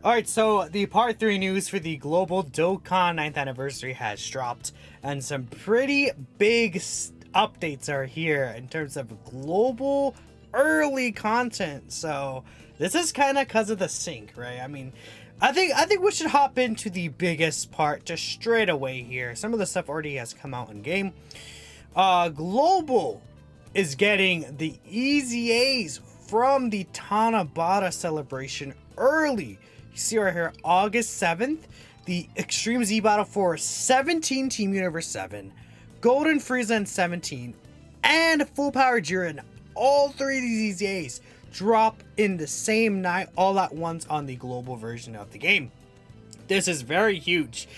Alright, so the part 3 news for the global Dokkan 9th anniversary has dropped, and some pretty big updates are here in terms of global early content. So this is kind of because of the sync, right? I mean, I think we should hop into the biggest part just straight away here. Some of the stuff already has come out in game. Global is getting the Easy A's from the Tanabata celebration early. You see right here, August 7th, the Extreme Z Battle for 17 Team Universe 7, Golden Frieza in 17, and Full Power Jiren. All three of these EZAs drop in the same night all at once on the global version of the game. This is very huge.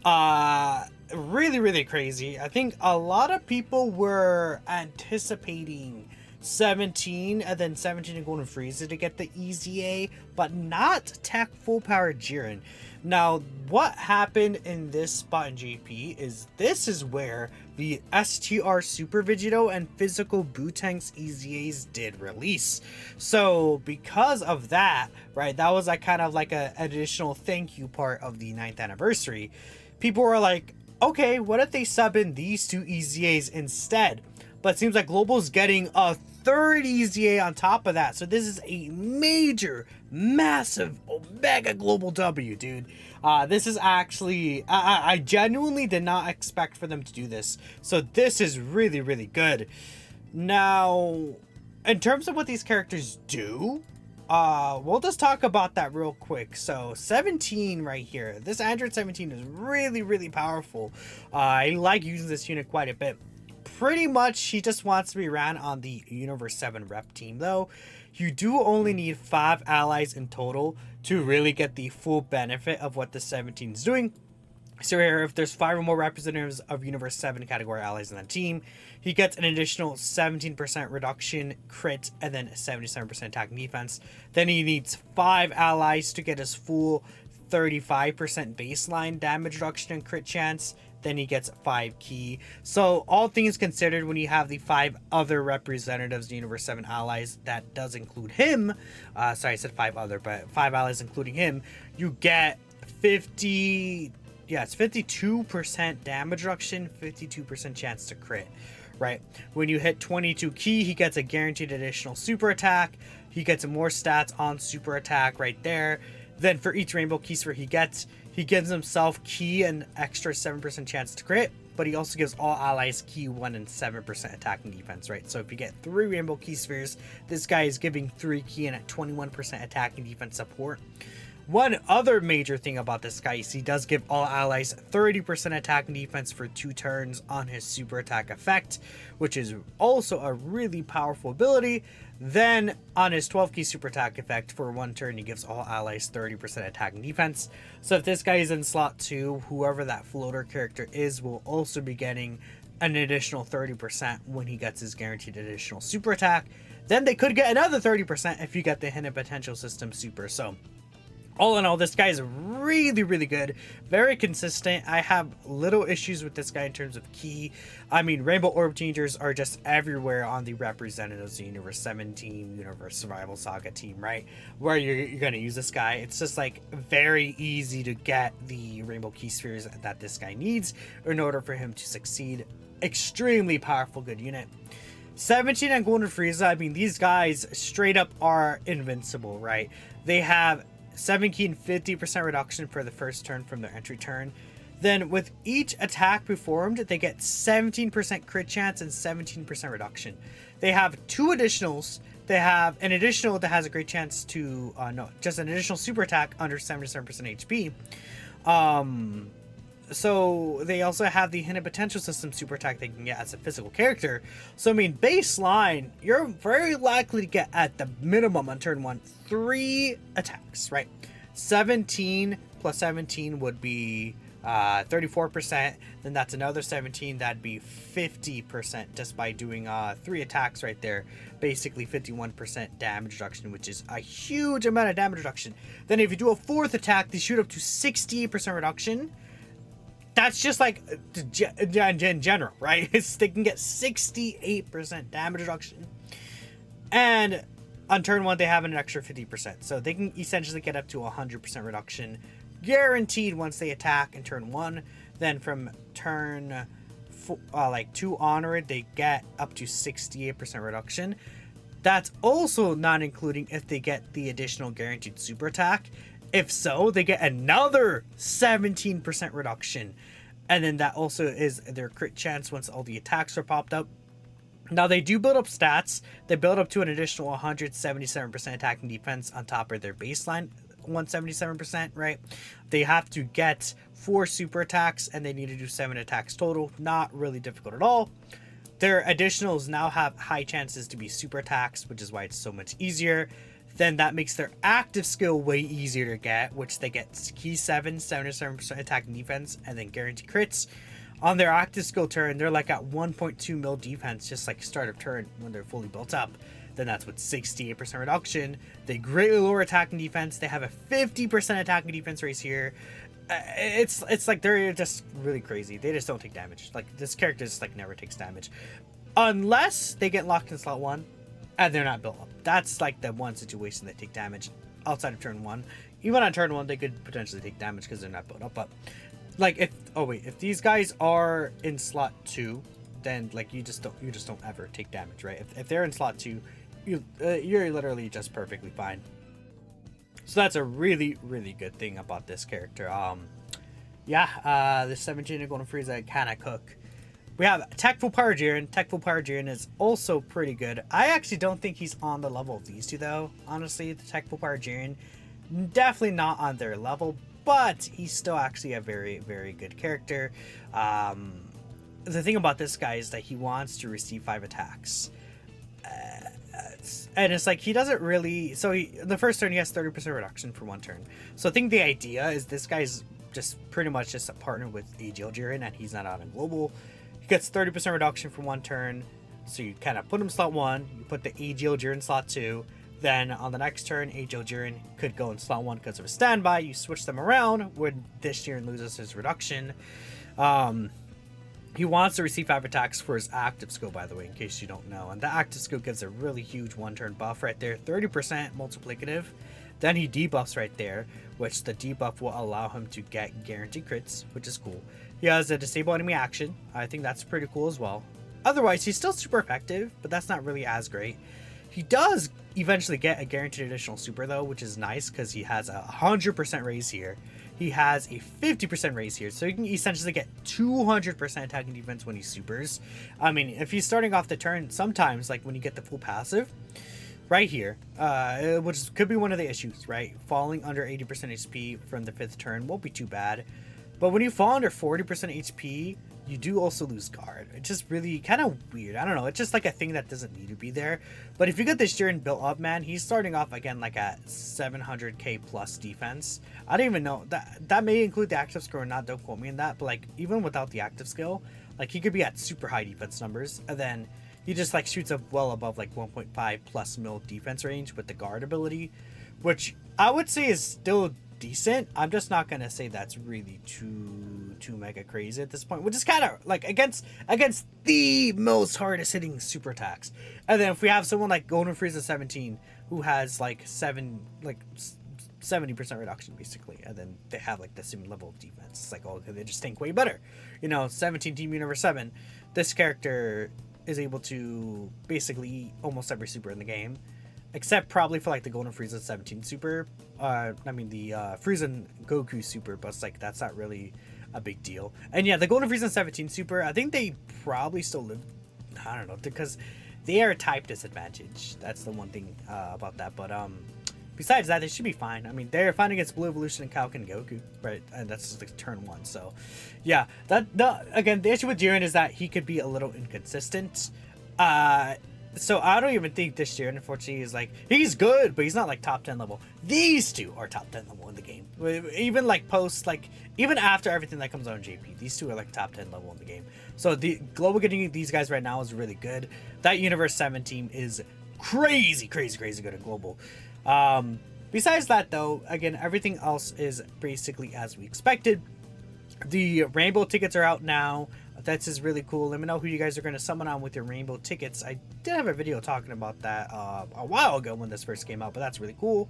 Really crazy. I think a lot of people were anticipating 17 and then 17 and Golden Frieza to get the EZA, but not Tech Full Power Jiren. Now, what happened in this spot in JP is this is where the STR Super Vegito and Physical Bootank's EZAs did release. So because of that, right, that was like kind of like an additional thank you part of the 9th anniversary. People were like, okay, what if they sub in these two EZAs instead? But it seems like Global's getting a third EZA on top of that. So this is a major, massive, omega global W, dude. This is actually, I genuinely did not expect for them to do this. So this is really good. Now, in terms of what these characters do, we'll just talk about that real quick. So 17 right here, this Android 17 is really powerful. I like using this unit quite a bit. Pretty much he just wants to be ran on the Universe 7 rep team though. You do only need 5 allies in total to really get the full benefit of what the 17 is doing. So here, if there's 5 or more representatives of Universe 7 category allies in that team, he gets an additional 17% reduction crit and then 77% attack and defense. Then he needs 5 allies to get his full 35% baseline damage reduction and crit chance. Then he gets 5 key. So all things considered, when you have the 5 other representatives, the Universe 7 allies, that does include him. Sorry, I said 5 other, but 5 allies including him. You get 52% damage reduction, 52% chance to crit, right? When you hit 22 key, he gets a guaranteed additional super attack. He gets more stats on super attack right there. Then for each rainbow key sphere he gives himself key an extra 7% chance to crit, but he also gives all allies key 1 and 7% attack and defense, right? So if you get 3 rainbow key spheres, this guy is giving 3 key and at 21% attack and defense support. One other major thing about this guy is he does give all allies 30% attack and defense for 2 turns on his super attack effect, which is also a really powerful ability. Then on his 12 key super attack effect for 1 turn, he gives all allies 30% attack and defense. So if this guy is in slot 2, whoever that floater character is will also be getting an additional 30% when he gets his guaranteed additional super attack. Then they could get another 30% if you get the hidden potential system super. So all in all, this guy is really good, very consistent. I have little issues with this guy in terms of key. I mean, Rainbow Orb Changers are just everywhere on the representatives, the Universe 17, Universe Survival Saga team, right? Where you're going to use this guy. It's just like very easy to get the Rainbow Key Spheres that this guy needs in order for him to succeed. Extremely powerful, good unit. 17 and Golden Frieza, I mean, these guys straight up are invincible, right? They have 7 key and 50% reduction for the first turn from their entry turn. Then with each attack performed, they get 17% crit chance and 17% reduction. They have 2 additionals. They have an additional that has a great chance to, just an additional super attack under 77% HP. So they also have the hidden potential system super attack they can get as a physical character. So I mean, baseline, you're very likely to get at the minimum on turn 1 3 attacks, right? 17 plus 17 would be 34%. Then that's another 17, that'd be 50% just by doing 3 attacks right there. Basically 51% damage reduction, which is a huge amount of damage reduction. Then if you do a 4th attack, they shoot up to 68% reduction. That's just like in general, right? They can get 68% damage reduction. And on turn 1, they have an extra 50%. So they can essentially get up to 100% reduction guaranteed once they attack in turn 1. Then from turn 2 onward, they get up to 68% reduction. That's also not including if they get the additional guaranteed super attack. If so, they get another 17% reduction. And then that also is their crit chance once all the attacks are popped up. Now, they do build up stats. They build up to an additional 177% attack and defense on top of their baseline 177%, right? They have to get 4 super attacks, and they need to do 7 attacks total. Not really difficult at all. Their additionals now have high chances to be super attacks, which is why it's so much easier. Then that makes their active skill way easier to get, which they get key 7, 77% attack and defense, and then guarantee crits. On their active skill turn, they're like at 1.2 mil defense, just like start of turn when they're fully built up. Then that's with 68% reduction. They greatly lower attack and defense. They have a 50% attack and defense race here. It's like they're just really crazy. They just don't take damage. Like, this character just like never takes damage. Unless they get locked in slot 1 and they're not built up. That's like the one situation they take damage outside of turn 1. Even on turn 1, they could potentially take damage because they're not built up. But like if these guys are in slot 2, then like you just don't ever take damage, right? If they're in slot 2, you're literally just perfectly fine. So that's a really, really good thing about this character. The 17 Golden Frieza kind of cook. We have Techful Power Jiren. Techful Power Jiren is also pretty good. I actually don't think he's on the level of these two, though. Honestly, the Techful Power Jiren, definitely not on their level, but he's still actually a very, very good character. The thing about this guy is that he wants to receive 5 attacks. And it's like he doesn't really. So in the first turn, he has 30% reduction for 1 turn. So I think the idea is this guy's just pretty much just a partner with AGL Jiren, and he's not out in global. He gets 30% reduction for 1 turn. So you kind of put him slot 1, you put the AGL Jiren slot 2. Then on the next turn, AGL Jiren could go in slot 1 because of a standby. You switch them around when this Jiren loses his reduction. He wants to receive 5 attacks for his active skill, by the way, in case you don't know. And the active skill gives a really huge 1-turn buff right there, 30% multiplicative. Then he debuffs right there, which the debuff will allow him to get guaranteed crits, which is cool. He has a disable enemy action. I think that's pretty cool as well. Otherwise, he's still super effective, but that's not really as great. He does eventually get a guaranteed additional super, though, which is nice because he has a 100% raise here. He has a 50% raise here, so you can essentially get 200% attack and defense when he supers. I mean, if he's starting off the turn, sometimes, like when you get the full passive, right here, which could be one of the issues, right? Falling under 80% HP from the 5th turn won't be too bad. But when you fall under 40% HP, you do also lose guard. It's just really kind of weird. I don't know. It's just like a thing that doesn't need to be there. But if you get this Jiren built up, man, he's starting off again like at 700k plus defense. I don't even know. That may include the active skill or not. Don't quote me on that. But like even without the active skill, like he could be at super high defense numbers. And then he just like shoots up well above like 1.5 plus mil defense range with the guard ability, which I would say is still decent. I'm just not gonna say that's really too mega crazy at this point, which is kind of like against the most hardest hitting super attacks. And then if we have someone like Golden Frieza 17 who has like 70% reduction basically, and then they have like the same level of defense, it's like, oh, they just tank way better. 17 Team Universe 7, this character is able to basically eat almost every super in the game, except probably for like the Golden Frieza 17 super. The Frieza and Goku super, but it's like that's not really a big deal. And yeah, the Golden Frieza 17 super, I think they probably still live. I don't know, because they are a type disadvantage. That's the one thing about that. But besides that, they should be fine. I mean, they're fine against Blue Evolution and Kaioken Goku, right? And that's just like turn 1. So yeah, again, the issue with Jiren is that he could be a little inconsistent. So I don't even think this Jiren, unfortunately, is like, he's good, but he's not like top 10 level. These two are top 10 level in the game. Even like even after everything that comes out in JP, these two are like top 10 level in the game. So the global getting these guys right now is really good. That Universe 7 team is crazy good at global. Besides that though, again, everything else is basically as we expected. The rainbow tickets are out now. That's is really cool. Let me know who you guys are going to summon on with your rainbow tickets. I did have a video talking about that a while ago when this first came out, but that's really cool.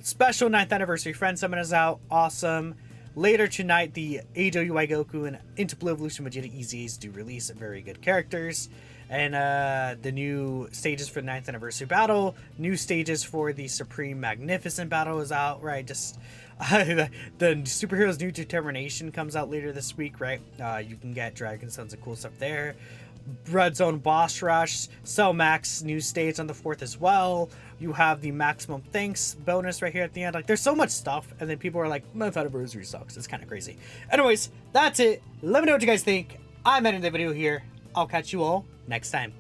Special 9th anniversary friend summon is out. Awesome. Later tonight, the AWI Goku and Into Blue Evolution Vegeta EZAs do release. Very good characters. And the new stages for the 9th anniversary battle, new stages for the Supreme Magnificent battle is out, right? Just the Superheroes New Determination comes out later this week, right? You can get Dragon Sons and cool stuff there. Red Zone Boss Rush, Cell Max new stage on the 4th as well. You have the Maximum Thanks bonus right here at the end. Like, there's so much stuff, and then people are like, 9th anniversary sucks. It's kind of crazy. Anyways, that's it. Let me know what you guys think. I'm ending the video here. I'll catch you all next time.